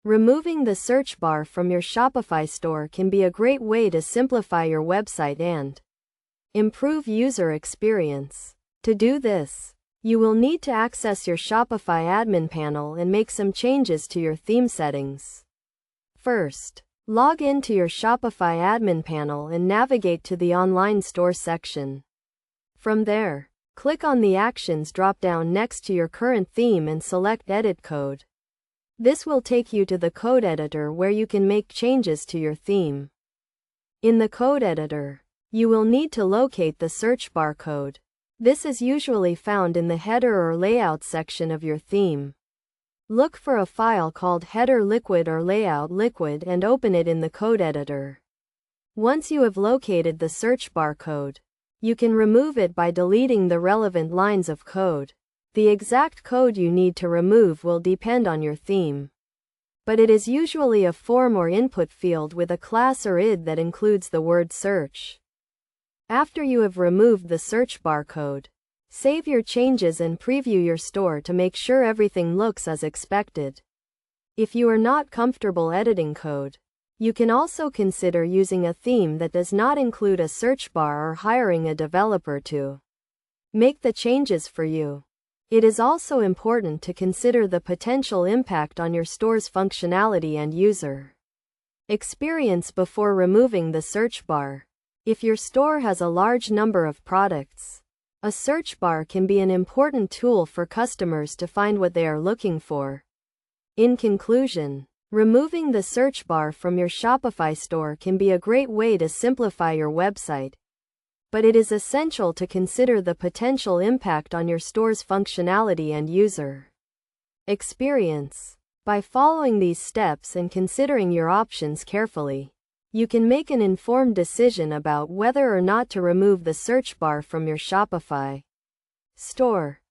Removing the search bar from your Shopify store can be a great way to simplify your website and improve user experience. To do this, you will need to access your Shopify admin panel and make some changes to your theme settings. First, log into your Shopify admin panel and navigate to the online store section. From there, click on the Actions drop-down next to your current theme and select Edit Code. This will take you to the code editor where you can make changes to your theme. In the code editor, you will need to locate the search bar code. This is usually found in the header or layout section of your theme. Look for a file called header liquid or layout liquid and open it in the code editor. Once you have located the search bar code, you can remove it by deleting the relevant lines of code. The exact code you need to remove will depend on your theme, but it is usually a form or input field with a class or id that includes the word search. After you have removed the search bar code, save your changes and preview your store to make sure everything looks as expected. If you are not comfortable editing code, you can also consider using a theme that does not include a search bar or hiring a developer to make the changes for you. It is also important to consider the potential impact on your store's functionality and user experience before removing the search bar. If your store has a large number of products, a search bar can be an important tool for customers to find what they are looking for. In conclusion, removing the search bar from your Shopify store can be a great way to simplify your website, but it is essential to consider the potential impact on your store's functionality and user experience. By following these steps and considering your options carefully, you can make an informed decision about whether or not to remove the search bar from your Shopify store.